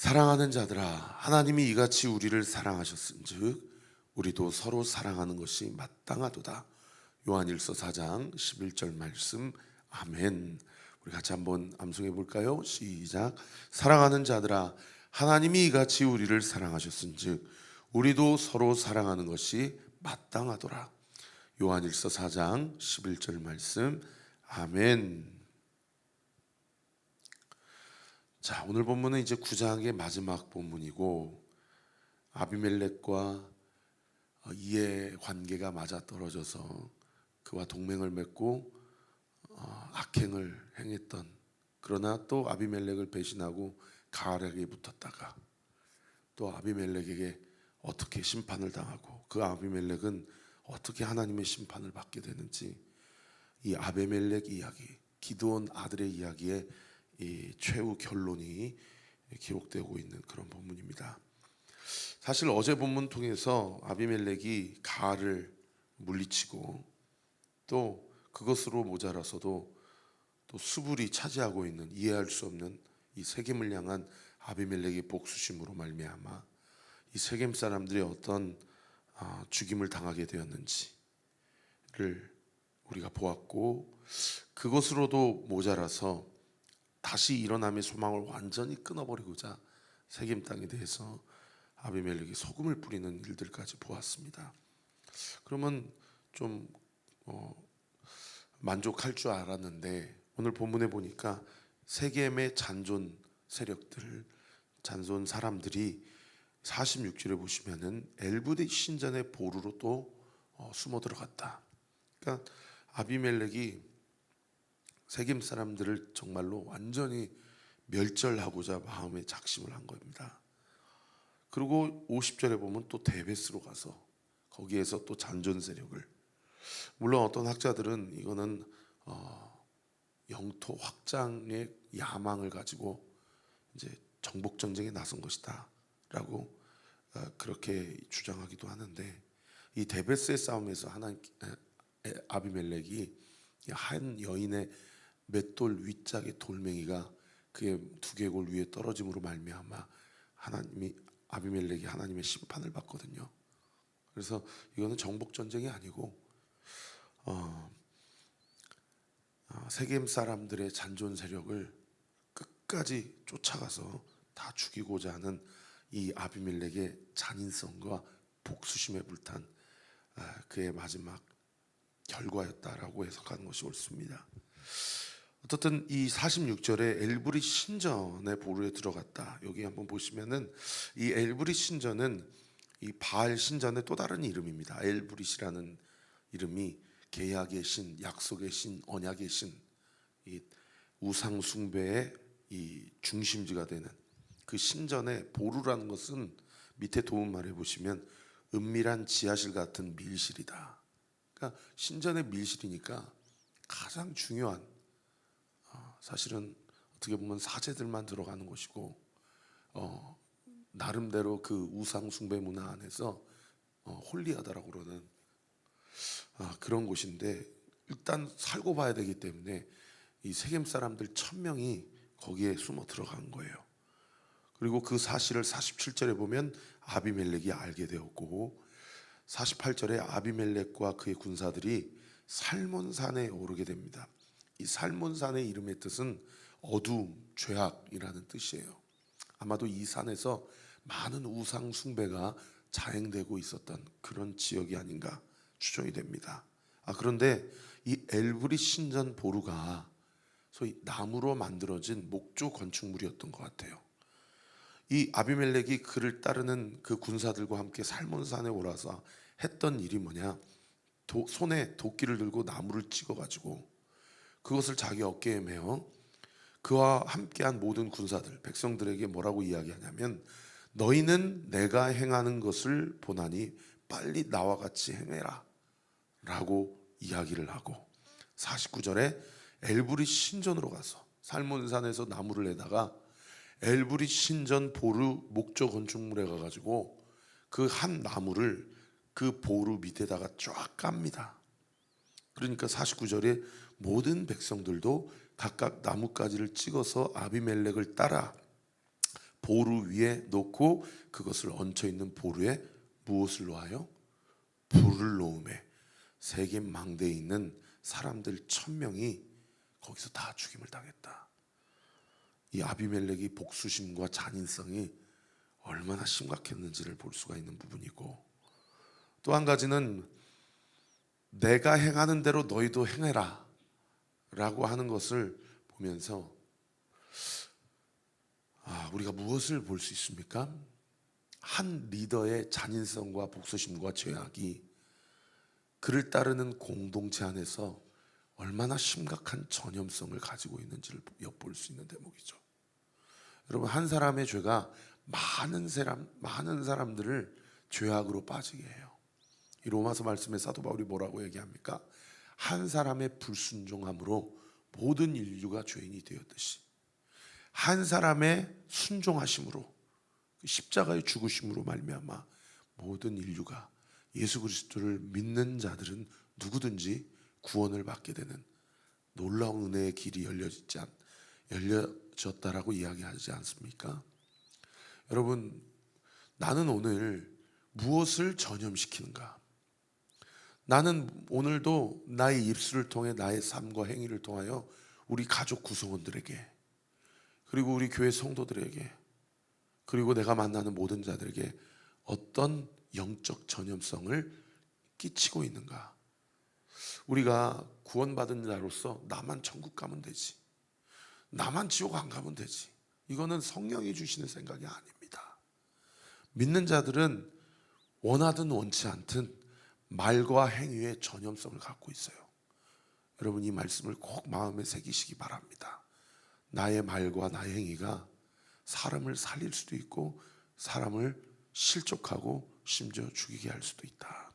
사랑하는 자들아, 하나님이 이같이 우리를 사랑하셨은즉 우리도 서로 사랑하는 것이 마땅하도다. 요한일서 4장 11절 말씀. 아멘. 우리 같이 한번 암송해 볼까요? 시작. 사랑하는 자들아, 하나님이 이같이 우리를 사랑하셨은즉 우리도 서로 사랑하는 것이 마땅하도다. 요한일서 4장 11절 말씀. 아멘. 자, 오늘 본문은 이제 9장의 마지막 본문이고, 아비멜렉과 이해 관계가 맞아떨어져서 그와 동맹을 맺고 악행을 행했던, 그러나 또 아비멜렉을 배신하고 가알에게 붙었다가 또 아비멜렉에게 어떻게 심판을 당하고 그 아비멜렉은 어떻게 하나님의 심판을 받게 되는지, 이 아비멜렉 이야기, 기드온 아들의 이야기에 이 최후 결론이 기록되고 있는 그런 본문입니다. 사실 어제 본문 통해서 아비멜렉이 가알을 물리치고 또 그것으로 모자라서도 또 수불이 차지하고 있는, 이해할 수 없는 이 세겜을 향한 아비멜렉의 복수심으로 말미암아 이 세겜 사람들이 어떤 죽임을 당하게 되었는지를 우리가 보았고, 그것으로도 모자라서 다시 일어남의 소망을 완전히 끊어버리고자 세겜 땅에 대해서 아비멜렉이 소금을 뿌리는 일들까지 보았습니다. 그러면 좀 만족할 줄 알았는데 오늘 본문에 보니까 세겜의 잔존 세력들, 잔존 사람들이 46절에 보시면은 엘브리 신전의 보루로 또 숨어 들어갔다. 그러니까 아비멜렉이 세겜 사람들을 정말로 완전히 멸절하고자 마음에 작심을 한 겁니다. 그리고 50절에 보면 또 데베스로 가서 거기에서 또 잔존 세력을, 물론 어떤 학자들은 이거는 영토 확장의 야망을 가지고 이제 정복 전쟁에 나선 것이다라고 그렇게 주장하기도 하는데, 이 데베스의 싸움에서 아비멜렉이 한 여인의 맷돌 윗짝의 돌멩이가 그의 두개골 위에 떨어짐으로 말미암아 아비멜렉이 하나님의 심판을 받거든요. 그래서 이거는 정복 전쟁이 아니고 세겜 사람들의 잔존 세력을 끝까지 쫓아가서 다 죽이고자 하는 이 아비멜렉의 잔인성과 복수심에 불탄 그의 마지막 결과였다라고 해석하는 것이 옳습니다. 어떻든 이 46절에 엘브리 신전의 보루에 들어갔다, 여기 한번 보시면은 이 엘브리 신전은 이 바알 신전의 또 다른 이름입니다. 엘브릿이라는 이름이 계약의 신, 약속의 신, 언약의 신, 이 우상 숭배의 이 중심지가 되는 그 신전의 보루라는 것은 밑에 도움말에 보시면 은밀한 지하실 같은 밀실이다. 그러니까 신전의 밀실이니까 가장 중요한, 사실은 어떻게 보면 사제들만 들어가는 곳이고 나름대로 그 우상 숭배 문화 안에서 홀리하다라고 그러는 그런 곳인데, 일단 살고 봐야 되기 때문에 이 세겜 사람들 1000명이 거기에 숨어 들어간 거예요. 그리고 그 사실을 47절에 보면 아비멜렉이 알게 되었고, 48절에 아비멜렉과 그의 군사들이 살몬산에 오르게 됩니다. 이 살몬산의 이름의 뜻은 어두움, 죄악이라는 뜻이에요. 아마도 이 산에서 많은 우상 숭배가 자행되고 있었던 그런 지역이 아닌가 추정이 됩니다. 그런데 이 엘브리 신전 보루가 소위 나무로 만들어진 목조 건축물이었던 것 같아요. 이 아비멜렉이 그를 따르는 그 군사들과 함께 살몬산에 올라서 했던 일이 뭐냐, 손에 도끼를 들고 나무를 찍어가지고 그것을 자기 어깨에 메어 그와 함께한 모든 군사들, 백성들에게 뭐라고 이야기하냐면, 너희는 내가 행하는 것을 보나니 빨리 나와 같이 행해라 라고 이야기를 하고, 49절에 엘브리 신전으로 가서 살몬산에서 나무를 내다가 엘브리 신전 보루 목조 건축물에 가가지고 그 한 나무를 그 보루 밑에다가 쫙 깝니다. 그러니까 49절에 모든 백성들도 각각 나뭇가지를 찍어서 아비멜렉을 따라 보루 위에 놓고 그것을 얹혀 있는 보루에 무엇을 놓아요? 불을 놓음에 세겜 망대에 있는 사람들 1000명이 거기서 다 죽임을 당했다. 이 아비멜렉이 복수심과 잔인성이 얼마나 심각했는지를 볼 수가 있는 부분이고, 또 한 가지는 내가 행하는 대로 너희도 행해라 라고 하는 것을 보면서 우리가 무엇을 볼 수 있습니까? 한 리더의 잔인성과 복수심과 죄악이 그를 따르는 공동체 안에서 얼마나 심각한 전염성을 가지고 있는지를 엿볼 수 있는 대목이죠. 여러분, 한 사람의 죄가 많은 사람들을 죄악으로 빠지게 해요. 이 로마서 말씀에 사도 바울이 뭐라고 얘기합니까? 한 사람의 불순종함으로 모든 인류가 죄인이 되었듯이 한 사람의 순종하심으로, 십자가의 죽으심으로 말미암아 모든 인류가, 예수 그리스도를 믿는 자들은 누구든지 구원을 받게 되는 놀라운 은혜의 길이 열려졌다라고 이야기하지 않습니까? 여러분, 나는 오늘 무엇을 전염시키는가? 나는 오늘도 나의 입술을 통해, 나의 삶과 행위를 통하여 우리 가족 구성원들에게, 그리고 우리 교회 성도들에게, 그리고 내가 만나는 모든 자들에게 어떤 영적 전염성을 끼치고 있는가? 우리가 구원받은 자로서 나만 천국 가면 되지, 나만 지옥 안 가면 되지, 이거는 성령이 주시는 생각이 아닙니다. 믿는 자들은 원하든 원치 않든 말과 행위의 전염성을 갖고 있어요. 여러분, 이 말씀을 꼭 마음에 새기시기 바랍니다. 나의 말과 나의 행위가 사람을 살릴 수도 있고 사람을 실족하고 심지어 죽이게 할 수도 있다.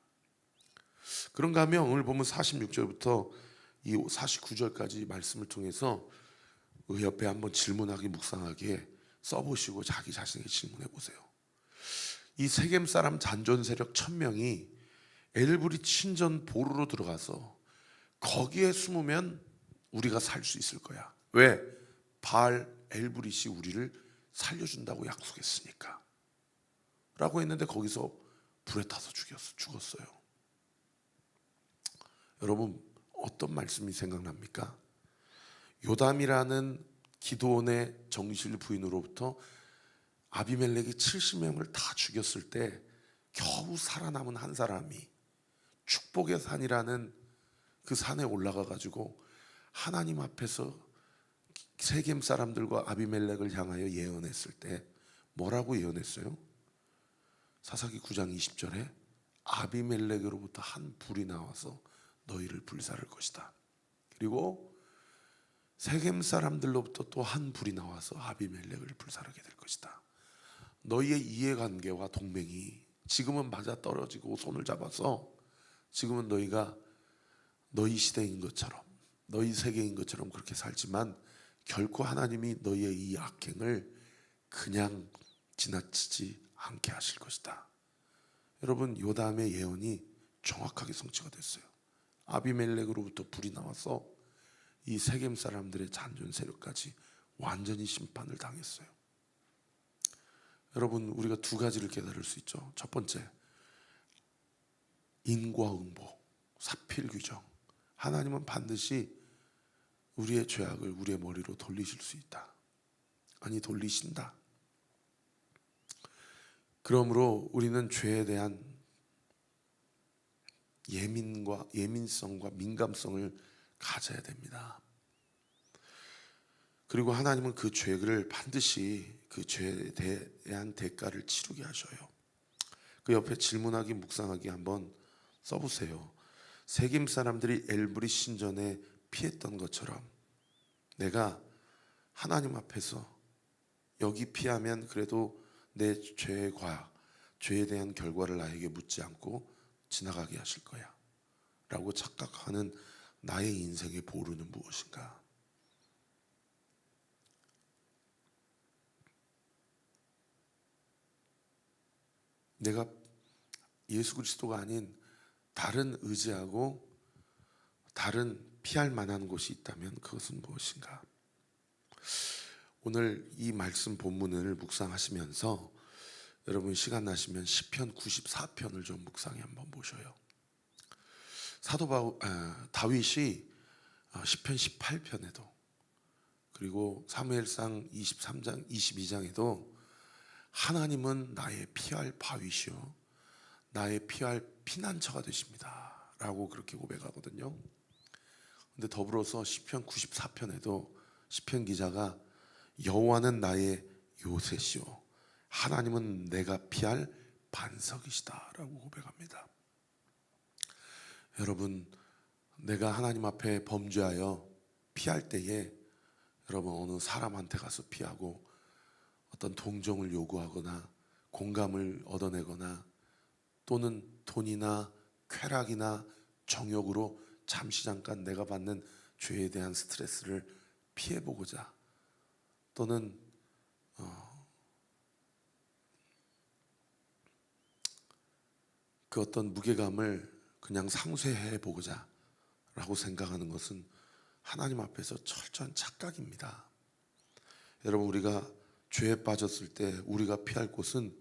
그런가 하면 오늘 보면 46절부터 이 49절까지 말씀을 통해서 옆에 한번 질문하기 묵상하게 써보시고 자기 자신에게 질문해 보세요. 이 세겜 사람 잔존 세력 1000명이 엘브리 친전 보루로 들어가서 거기에 숨으면 우리가 살 수 있을 거야. 왜? 바알 엘브릿이 우리를 살려준다고 약속했으니까 라고 했는데 거기서 불에 타서 죽었어요. 여러분, 어떤 말씀이 생각납니까? 요담이라는 기드온의 정실 부인으로부터 아비멜렉이 70명을 다 죽였을 때 겨우 살아남은 한 사람이 축복의 산이라는 그 산에 올라가 가지고 하나님 앞에서 세겜 사람들과 아비멜렉을 향하여 예언했을 때 뭐라고 예언했어요? 사사기 9장 20절에 아비멜렉으로부터 한 불이 나와서 너희를 불살을 것이다. 그리고 세겜 사람들로부터 또 한 불이 나와서 아비멜렉을 불살하게 될 것이다. 너희의 이해관계와 동맹이 지금은 맞아 떨어지고 손을 잡아서 지금은 너희가 너희 시대인 것처럼, 너희 세계인 것처럼 그렇게 살지만 결코 하나님이 너희의 이 악행을 그냥 지나치지 않게 하실 것이다. 여러분, 요담의 예언이 정확하게 성취가 됐어요. 아비멜렉으로부터 불이 나와서 이 세겜 사람들의 잔존 세력까지 완전히 심판을 당했어요. 여러분, 우리가 두 가지를 깨달을 수 있죠. 첫 번째, 인과응보, 사필규정. 하나님은 반드시 우리의 죄악을 우리의 머리로 돌리실 수 있다. 아니, 돌리신다. 그러므로 우리는 죄에 대한 예민성과 민감성을 가져야 됩니다. 그리고 하나님은 그 죄를 반드시 그 죄에 대한 대가를 치르게 하셔요. 그 옆에 질문하기 묵상하기 한번 써보세요. 세겜 사람들이 엘브리 신전에 피했던 것처럼 내가 하나님 앞에서 여기 피하면 그래도 내 죄에 대한 결과를 나에게 묻지 않고 지나가게 하실 거야 라고 착각하는 나의 인생의 보루는 무엇인가? 내가 예수 그리스도가 아닌 다른 의지하고 다른 피할 만한 곳이 있다면 그것은 무엇인가? 오늘 이 말씀 본문을 묵상하시면서 여러분 시간 나시면 시편 94편을 좀 묵상해 한번 보셔요. 다윗이 시편 18편에도 그리고 사무엘상 23장 22장에도 하나님은 나의 피할 바위시요 나의 피할 피난처가 되십니다 라고 그렇게 고백하거든요. 근데 더불어서 시편 94편에도 시편 기자가 여호와는 나의 요새시요 하나님은 내가 피할 반석이시다 라고 고백합니다. 여러분, 내가 하나님 앞에 범죄하여 피할 때에 여러분 어느 사람한테 가서 피하고 어떤 동정을 요구하거나 공감을 얻어내거나 또는 돈이나 쾌락이나 정욕으로 잠시 잠깐 내가 받는 죄에 대한 스트레스를 피해보고자 또는 그 어떤 무게감을 그냥 상쇄해 보고자 라고 생각하는 것은 하나님 앞에서 철저한 착각입니다. 여러분, 우리가 죄에 빠졌을 때 우리가 피할 곳은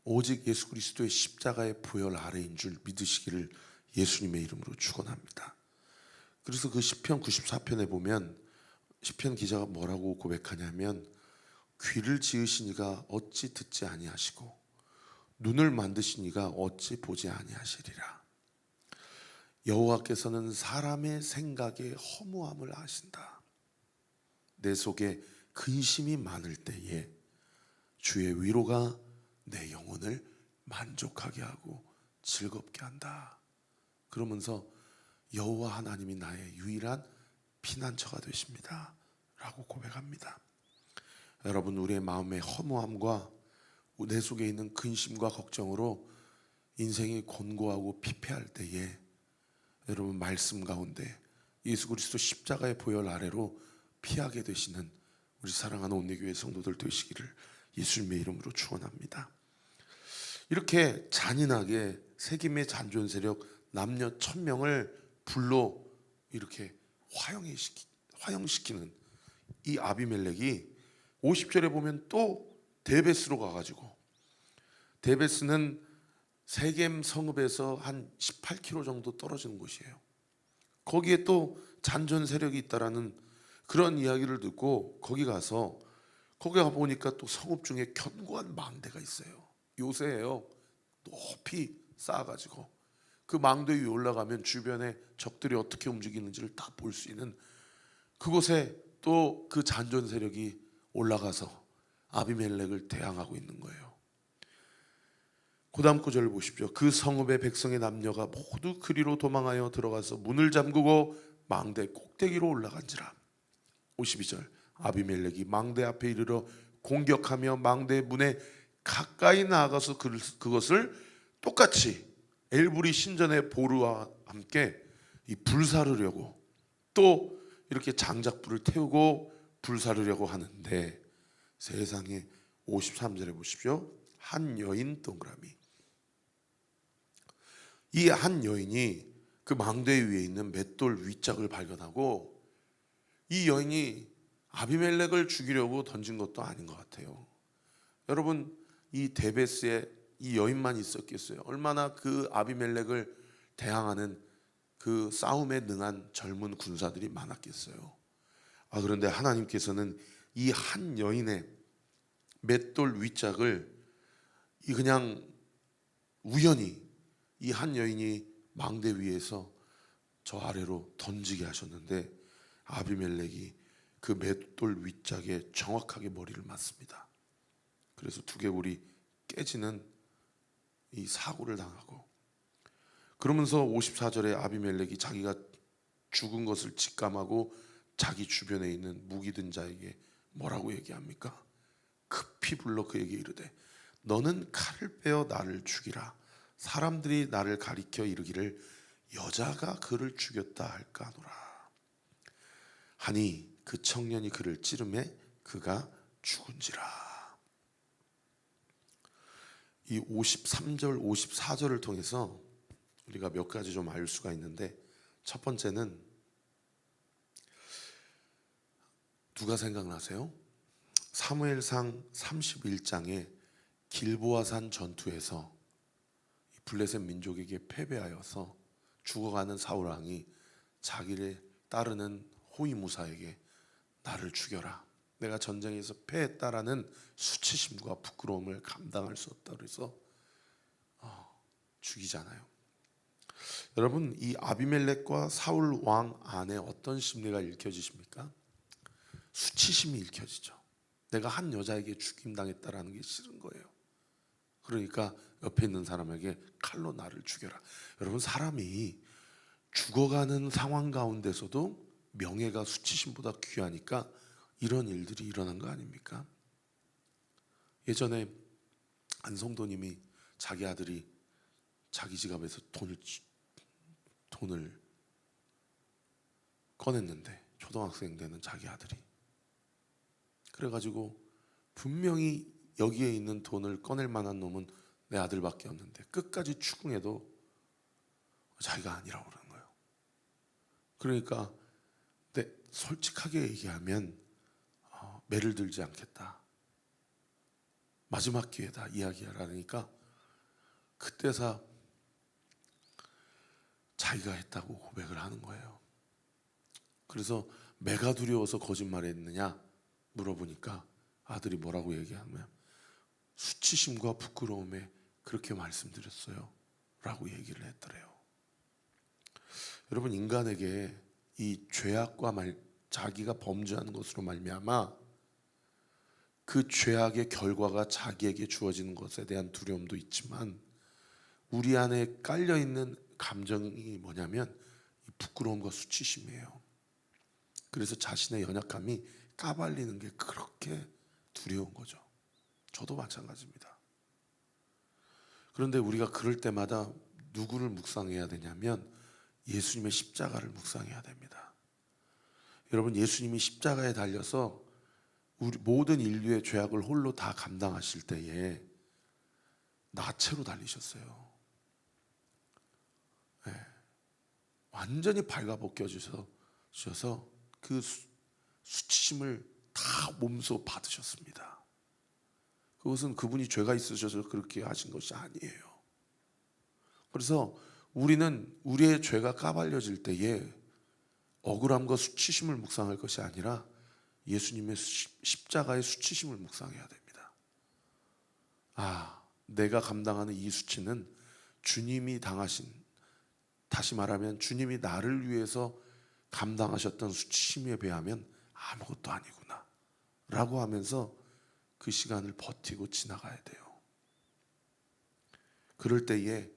오직 예수 그리스도의 십자가의 보혈 아래인 줄 믿으시기를 예수님의 이름으로 축원합니다. 그래서 그 시편 94편에 보면 시편 기자가 뭐라고 고백하냐면 귀를 지으시니가 어찌 듣지 아니하시고 눈을 만드시니가 어찌 보지 아니하시리라. 여호와께서는 사람의 생각에 허무함을 아신다. 내 속에 근심이 많을 때에 주의 위로가 내 영혼을 만족하게 하고 즐겁게 한다. 그러면서 여호와 하나님이 나의 유일한 피난처가 되십니다 라고 고백합니다. 여러분, 우리의 마음의 허무함과 내 속에 있는 근심과 걱정으로 인생이 곤고하고 피폐할 때에 여러분 말씀 가운데 예수 그리스도 십자가의 보혈 아래로 피하게 되시는 우리 사랑하는 온내교회 성도들 되시기를 예수님의 이름으로 축원합니다. 이렇게 잔인하게 세겜의 잔존 세력 남녀 1000명을 불로 이렇게 화형시키는 이 아비멜렉이 50절에 보면 또 데베스로 가가지고, 데베스는 세겜 성읍에서 한 18km 정도 떨어지는 곳이에요. 거기에 또 잔존 세력이 있다라는 그런 이야기를 듣고 거기 가 보니까 또 성읍 중에 견고한 망대가 있어요. 요새예요. 높이 쌓아가지고 그 망대 위에 올라가면 주변에 적들이 어떻게 움직이는지를 다 볼 수 있는 그곳에 또 그 잔존 세력이 올라가서 아비멜렉을 대항하고 있는 거예요. 그 다음 구절을 보십시오. 그 성읍의 백성의 남녀가 모두 그리로 도망하여 들어가서 문을 잠그고 망대 꼭대기로 올라간지라. 52절 아비멜렉이 망대 앞에 이르러 공격하며 망대 문에 가까이 나아가서 그것을 똑같이 엘브리 신전의 보루와 함께 이 불사르려고 또 이렇게 장작불을 태우고 불사르려고 하는데 세상에 53절에 보십시오. 한 여인 동그라미. 이 한 여인이 그 망대 위에 있는 맷돌 윗짝을 발견하고 이 여인이 아비멜렉을 죽이려고 던진 것도 아닌 것 같아요. 여러분, 이 데베스에 이 여인만 있었겠어요? 얼마나 그 아비멜렉을 대항하는 그 싸움에 능한 젊은 군사들이 많았겠어요. 그런데 하나님께서는 이 한 여인의 맷돌 윗짝을 그냥 우연히 이 한 여인이 망대 위에서 저 아래로 던지게 하셨는데 아비멜렉이 그 맷돌 윗짝에 정확하게 머리를 맞습니다. 그래서 두개골이 깨지는 이 사고를 당하고, 그러면서 54절에 아비멜렉이 자기가 죽은 것을 직감하고 자기 주변에 있는 무기 든 자에게 뭐라고 얘기합니까? 급히 불러 그에게 이르되 너는 칼을 빼어 나를 죽이라. 사람들이 나를 가리켜 이르기를 여자가 그를 죽였다 할까 하노라. 하니 그 청년이 그를 찌르매 그가 죽은지라. 이 53절 54절을 통해서 우리가 몇 가지 좀 알 수가 있는데, 첫 번째는 누가 생각나세요? 사무엘상 31장에 길보아산 전투에서 블레셋 민족에게 패배하여서 죽어가는 사울 왕이 자기를 따르는 호위무사에게 나를 죽여라, 내가 전쟁에서 패했다라는 수치심과 부끄러움을 감당할 수 없다 그래서 죽이잖아요. 여러분, 이 아비멜렉과 사울 왕 안에 어떤 심리가 읽혀지십니까? 수치심이 읽혀지죠. 내가 한 여자에게 죽임당했다라는 게 싫은 거예요. 그러니까 옆에 있는 사람에게 칼로 나를 죽여라. 여러분, 사람이 죽어가는 상황 가운데서도 명예가 수치심보다 귀하니까 이런 일들이 일어난 거 아닙니까? 예전에 한 성도님이 자기 아들이 자기 지갑에서 돈을 꺼냈는데, 초등학생 되는 자기 아들이, 그래가지고 분명히 여기에 있는 돈을 꺼낼 만한 놈은 내 아들밖에 없는데 끝까지 추궁해도 자기가 아니라고 그러는 거예요. 그러니까 솔직하게 얘기하면 매를 들지 않겠다, 마지막 기회다 이야기하라니까 그때서 자기가 했다고 고백을 하는 거예요. 그래서 매가 두려워서 거짓말했느냐 물어보니까 아들이 뭐라고 얘기하면 수치심과 부끄러움에 그렇게 말씀드렸어요 라고 얘기를 했더래요. 여러분, 인간에게 이 죄악과 자기가 범죄하는 것으로 말미암아 그 죄악의 결과가 자기에게 주어지는 것에 대한 두려움도 있지만, 우리 안에 깔려있는 감정이 뭐냐면 이 부끄러움과 수치심이에요. 그래서 자신의 연약함이 까발리는 게 그렇게 두려운 거죠. 저도 마찬가지입니다. 그런데 우리가 그럴 때마다 누구를 묵상해야 되냐면 예수님의 십자가를 묵상해야 됩니다. 여러분, 예수님이 십자가에 달려서 우리 모든 인류의 죄악을 홀로 다 감당하실 때에 나체로 달리셨어요. 네. 완전히 발가벗겨주셔서 그 수치심을 다 몸소 받으셨습니다. 그것은 그분이 죄가 있으셔서 그렇게 하신 것이 아니에요. 그래서 우리는 우리의 죄가 까발려질 때에 억울함과 수치심을 묵상할 것이 아니라 예수님의 십자가의 수치심을 묵상해야 됩니다. 내가 감당하는 이 수치는 주님이 당하신, 다시 말하면 주님이 나를 위해서 감당하셨던 수치심에 비하면 아무것도 아니구나 라고 하면서 그 시간을 버티고 지나가야 돼요. 그럴 때에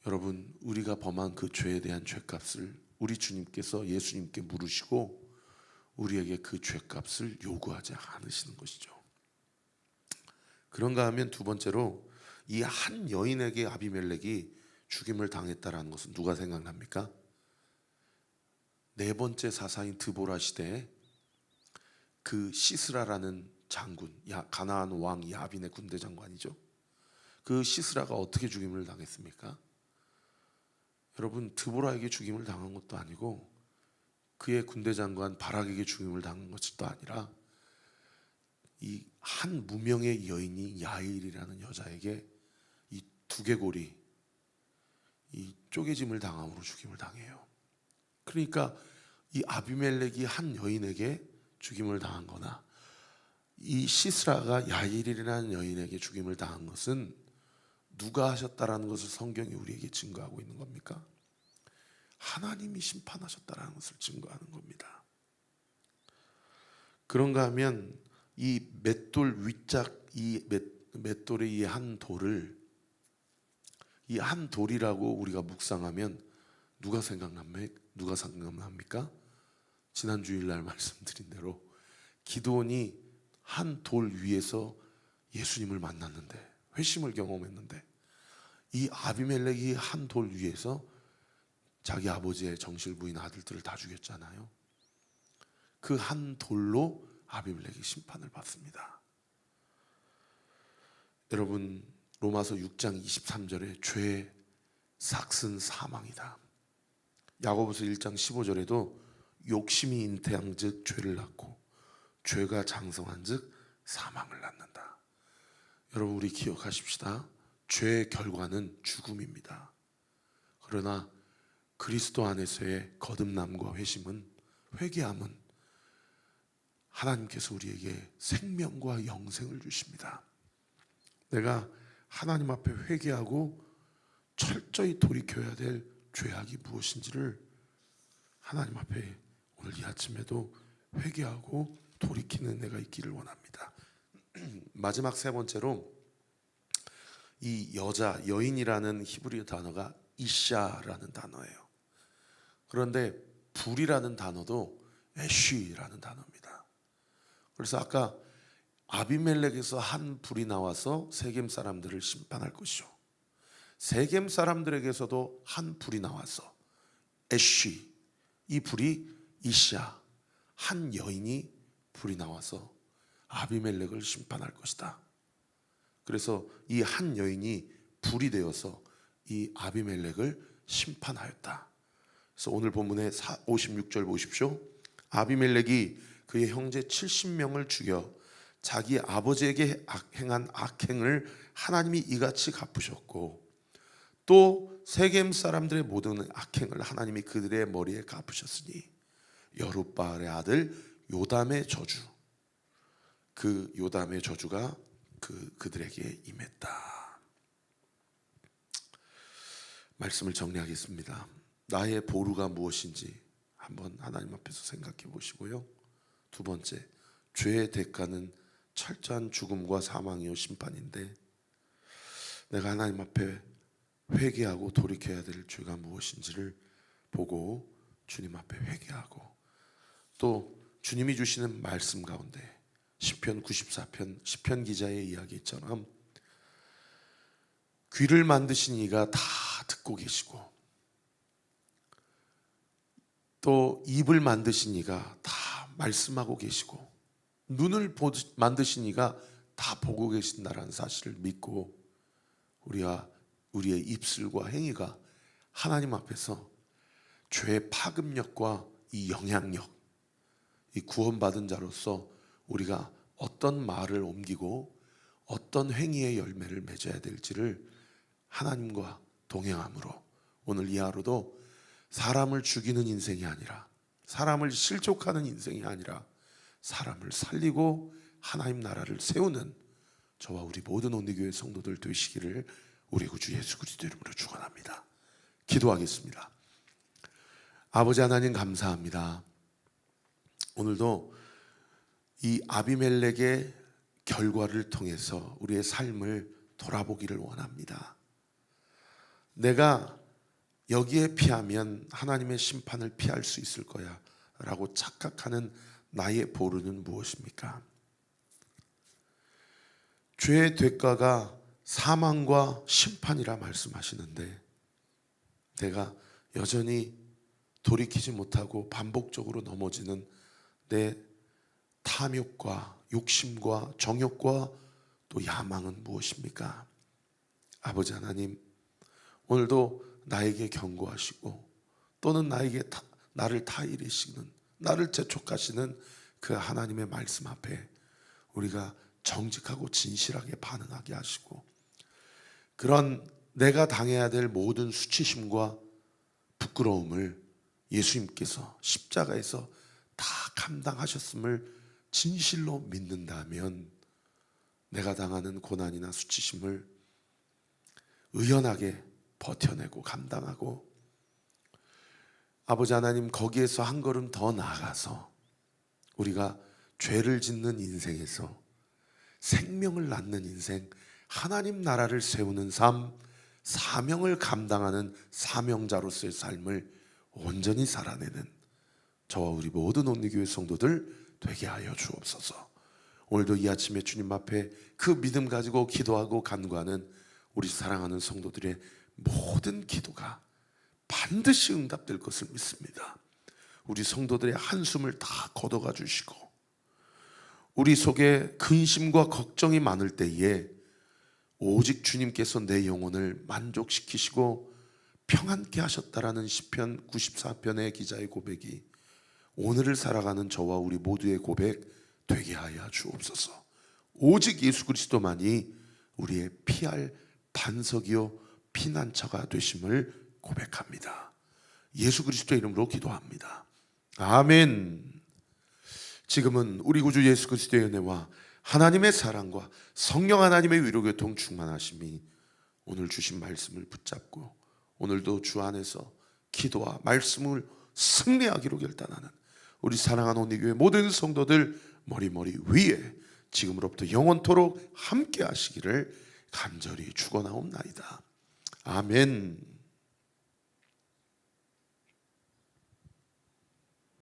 여러분, 우리가 범한 그 죄에 대한 죄값을 우리 주님께서 예수님께 물으시고 우리에게 그 죄값을 요구하지 않으시는 것이죠. 그런가 하면 두 번째로, 이 한 여인에게 아비멜렉이 죽임을 당했다라는 것은 누가 생각납니까? 네 번째 사사인 드보라 시대에 그 시스라라는 장군, 가나안 왕 야빈의 군대 장관이죠. 그 시스라가 어떻게 죽임을 당했습니까? 여러분, 드보라에게 죽임을 당한 것도 아니고 그의 군대 장관 바락에게 죽임을 당한 것도 아니라 이 한 무명의 여인이 야일이라는 여자에게 이 두개골이 이 쪼개짐을 당함으로 죽임을 당해요. 그러니까 이 아비멜렉이 한 여인에게 죽임을 당한 거나 이 시스라가 야일이라는 여인에게 죽임을 당한 것은 누가 하셨다라는 것을 성경이 우리에게 증거하고 있는 겁니까? 하나님이 심판하셨다라는 것을 증거하는 겁니다. 그런가 하면 이 맷돌 윗짝, 이 맷돌의 이 한 돌을, 이 한 돌이라고 우리가 묵상하면 누가 생각납니까? 지난 주일날 말씀드린 대로 기드온이 한 돌 위에서 예수님을 만났는데, 회심을 경험했는데, 이 아비멜렉이 한 돌 위에서 자기 아버지의 정실 부인 아들들을 다 죽였잖아요. 그 한 돌로 아비멜렉이 심판을 받습니다. 여러분, 로마서 6장 23절에 죄의 삭은 사망이다. 야고보서 1장 15절에도 욕심이 잉태한즉 죄를 낳고 죄가 장성한즉 사망을 낳는다. 여러분, 우리 기억하십시다. 죄의 결과는 죽음입니다. 그러나 그리스도 안에서의 거듭남과 회개함은 하나님께서 우리에게 생명과 영생을 주십니다. 내가 하나님 앞에 회개하고 철저히 돌이켜야 될 죄악이 무엇인지를 하나님 앞에 오늘 이 아침에도 회개하고 돌이키는 내가 있기를 원합니다. 마지막 세 번째로, 이 여인이라는 히브리 단어가 이샤라는 단어예요. 그런데 불이라는 단어도 에쉬라는 단어입니다. 그래서 아까 아비멜렉에서 한 불이 나와서 세겜 사람들을 심판할 것이요, 세겜 사람들에게서도 한 불이 나와서 에쉬, 이 불이 이샤, 한 여인이 불이 나와서 아비멜렉을 심판할 것이다. 그래서 이 한 여인이 불이 되어서 이 아비멜렉을 심판하였다. 그래서 오늘 본문의 56절 보십시오. 아비멜렉이 그의 형제 70명을 죽여 자기 아버지에게 행한 악행을 하나님이 이같이 갚으셨고, 또 세겜 사람들의 모든 악행을 하나님이 그들의 머리에 갚으셨으니 여룻바알의 아들 요담의 저주, 그 요담의 저주가 그들에게 임했다. 말씀을 정리하겠습니다. 나의 보루가 무엇인지 한번 하나님 앞에서 생각해 보시고요. 두 번째, 죄의 대가는 철저한 죽음과 사망이요 심판인데, 내가 하나님 앞에 회개하고 돌이켜야 될 죄가 무엇인지를 보고 주님 앞에 회개하고, 또 주님이 주시는 말씀 가운데 시편 94편 시편 기자의 이야기처럼 귀를 만드신 이가 다 듣고 계시고, 또 입을 만드신 이가 다 말씀하고 계시고, 눈을 만드신 이가 다 보고 계신다라는 사실을 믿고, 우리의 입술과 행위가 하나님 앞에서 죄의 파급력과 이 영향력, 이 구원받은 자로서 우리가 어떤 말을 옮기고 어떤 행위의 열매를 맺어야 될지를 하나님과 동행함으로, 오늘 이 하루도 사람을 죽이는 인생이 아니라, 사람을 실족하는 인생이 아니라 사람을 살리고 하나님 나라를 세우는 저와 우리 모든 온리교회 성도들 되시기를 우리 구주 예수 그리스도 이름으로 축원합니다. 기도하겠습니다. 아버지 하나님, 감사합니다. 오늘도 이 아비멜렉의 결과를 통해서 우리의 삶을 돌아보기를 원합니다. 내가 여기에 피하면 하나님의 심판을 피할 수 있을 거야 라고 착각하는 나의 보루는 무엇입니까? 죄의 대가가 사망과 심판이라 말씀하시는데, 내가 여전히 돌이키지 못하고 반복적으로 넘어지는 내 탐욕과 욕심과 정욕과 또 야망은 무엇입니까? 아버지 하나님, 오늘도 나에게 경고하시고, 또는 나를 타이르시는, 나를 재촉하시는 그 하나님의 말씀 앞에 우리가 정직하고 진실하게 반응하게 하시고, 그런 내가 당해야 될 모든 수치심과 부끄러움을 예수님께서 십자가에서 다 감당하셨음을 진실로 믿는다면, 내가 당하는 고난이나 수치심을 의연하게 버텨내고 감당하고, 아버지 하나님, 거기에서 한 걸음 더 나아가서 우리가 죄를 짓는 인생에서 생명을 낳는 인생, 하나님 나라를 세우는 삶, 사명을 감당하는 사명자로서의 삶을 온전히 살아내는 저와 우리 모든 온리교회 성도들 되게 하여 주옵소서. 오늘도 이 아침에 주님 앞에 그 믿음 가지고 기도하고 간구하는 우리 사랑하는 성도들의 모든 기도가 반드시 응답될 것을 믿습니다. 우리 성도들의 한숨을 다 걷어가 주시고, 우리 속에 근심과 걱정이 많을 때에 오직 주님께서 내 영혼을 만족시키시고 평안케 하셨다라는 시편 94편의 기자의 고백이 오늘을 살아가는 저와 우리 모두의 고백 되게 하여 주옵소서. 오직 예수 그리스도만이 우리의 피할 반석이요 피난처가 되심을 고백합니다. 예수 그리스도의 이름으로 기도합니다. 아멘. 지금은 우리 구주 예수 그리스도의 은혜와 하나님의 사랑과 성령 하나님의 위로교통 충만하심이 오늘 주신 말씀을 붙잡고 오늘도 주 안에서 기도와 말씀을 승리하기로 결단하는 우리 사랑하는 온리교회 모든 성도들 머리머리 위에 지금으로부터 영원토록 함께 하시기를 간절히 축원하옵나이다. 아멘.